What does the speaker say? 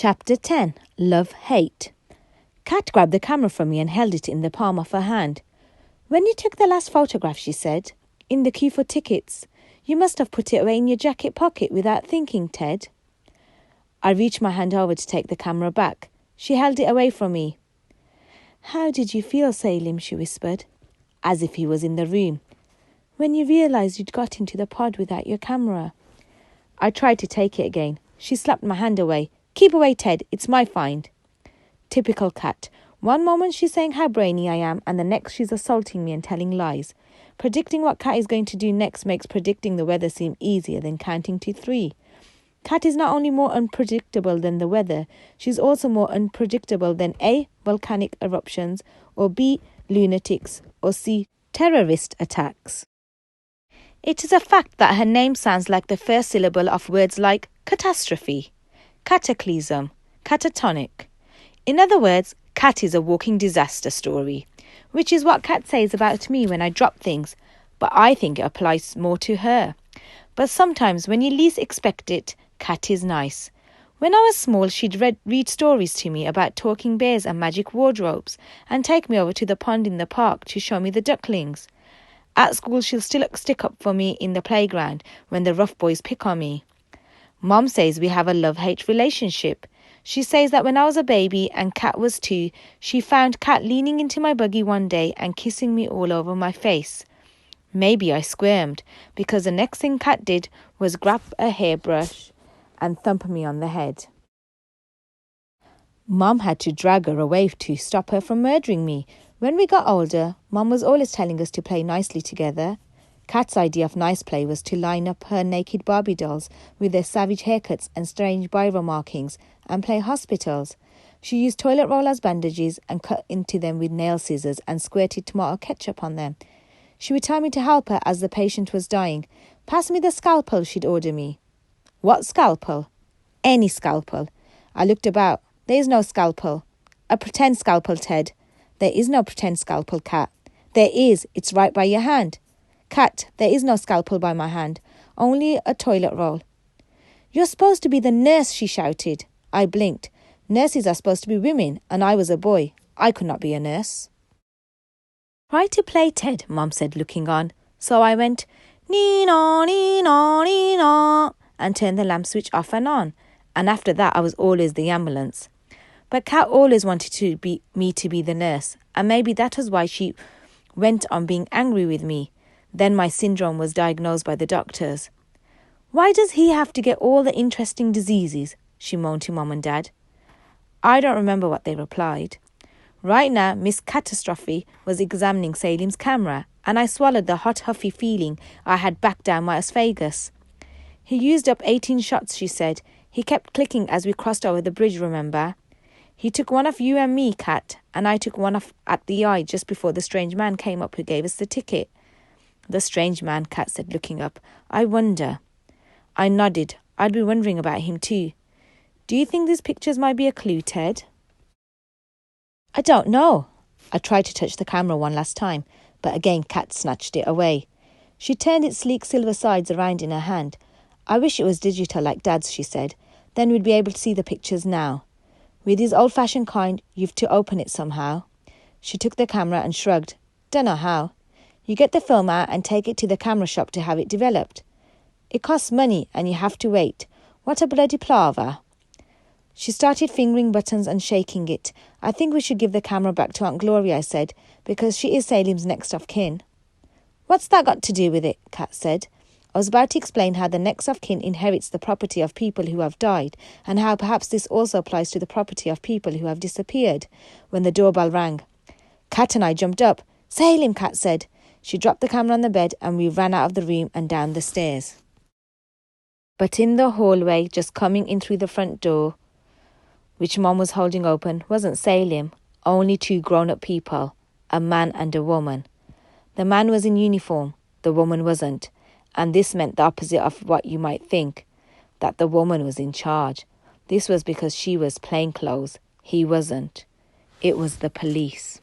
Chapter 10. Love-Hate. Kat grabbed the camera from me and held it in the palm of her hand. "When you took the last photograph," she said, "in the queue for tickets, you must have put it away in your jacket pocket without thinking, Ted." I reached my hand over to take the camera back. She held it away from me. "How did you feel, Salim?" she whispered, as if he was in the room, "when you realised you'd got into the pod without your camera?" I tried to take it again. She slapped my hand away. "Keep away, Ted. It's my find." Typical Kat. One moment she's saying how brainy I am, and the next she's assaulting me and telling lies. Predicting what Kat is going to do next makes predicting the weather seem easier than counting to 3. Kat is not only more unpredictable than the weather, she's also more unpredictable than A. volcanic eruptions, or B. lunatics, or C. terrorist attacks. It is a fact that her name sounds like the first syllable of words like catastrophe, cataclysm, catatonic. In other words, Kat is a walking disaster story, which is what Kat says about me when I drop things, but I think it applies more to her. But sometimes when you least expect it, Kat is nice. When I was small, she'd read stories to me about talking bears and magic wardrobes, and take me over to the pond in the park to show me the ducklings. At school, she'll still stick up for me in the playground when the rough boys pick on me. Mom says we have a love-hate relationship. She says that when I was a baby and Kat was 2, she found Kat leaning into my buggy one day and kissing me all over my face. Maybe I squirmed, because the next thing Kat did was grab a hairbrush and thump me on the head. Mom had to drag her away to stop her from murdering me. When we got older, Mom was always telling us to play nicely together. Kat's idea of nice play was to line up her naked Barbie dolls with their savage haircuts and strange biro markings and play hospitals. She used toilet roll as bandages and cut into them with nail scissors and squirted tomato ketchup on them. She would tell me to help her as the patient was dying. "Pass me the scalpel," she'd order me. "What scalpel?" "Any scalpel." I looked about. "There is no scalpel." "A pretend scalpel, Ted." "There is no pretend scalpel, Kat." "There is. It's right by your hand." "Kat, there is no scalpel by my hand. Only a toilet roll." "You're supposed to be the nurse," she shouted. I blinked. Nurses are supposed to be women, and I was a boy. I could not be a nurse. "Try to play, Ted," Mom said, looking on. So I went, "Nee-na, nee-na, nee-na," and turned the lamp switch off and on. And after that, I was always the ambulance. But Kat always wanted me to be the nurse, and maybe that was why she went on being angry with me. Then my syndrome was diagnosed by the doctors. "Why does he have to get all the interesting diseases?" she moaned to Mom and Dad. I don't remember what they replied. Right now, Miss Catastrophe was examining Salim's camera, and I swallowed the hot, huffy feeling I had back down my esophagus. "He used up 18 shots," she said. "He kept clicking as we crossed over the bridge, remember? He took one of you and me, Kat, and I took one off at the eye just before the strange man came up who gave us the ticket." "The strange man," Kat said, looking up. "I wonder." I nodded. I'd be wondering about him too. "Do you think these pictures might be a clue, Ted?" "I don't know." I tried to touch the camera one last time, but again Kat snatched it away. She turned its sleek silver sides around in her hand. "I wish it was digital like Dad's," she said. "Then we'd be able to see the pictures now. With these old-fashioned kind, you've to open it somehow." She took the camera and shrugged. "Dunno how. You get the film out and take it to the camera shop to have it developed. It costs money and you have to wait. What a bloody palaver." She started fingering buttons and shaking it. "I think we should give the camera back to Aunt Gloria," I said, "because she is Salim's next of kin." "What's that got to do with it?" Kat said. I was about to explain how the next of kin inherits the property of people who have died, and how perhaps this also applies to the property of people who have disappeared, when the doorbell rang. Kat and I jumped up. "Salim," Kat said. She dropped the camera on the bed and we ran out of the room and down the stairs. But in the hallway, just coming in through the front door, which Mom was holding open, wasn't Salim, only 2 grown-up people, a man and a woman. The man was in uniform, the woman wasn't. And this meant the opposite of what you might think, that the woman was in charge. This was because she was plainclothes. He wasn't. It was the police.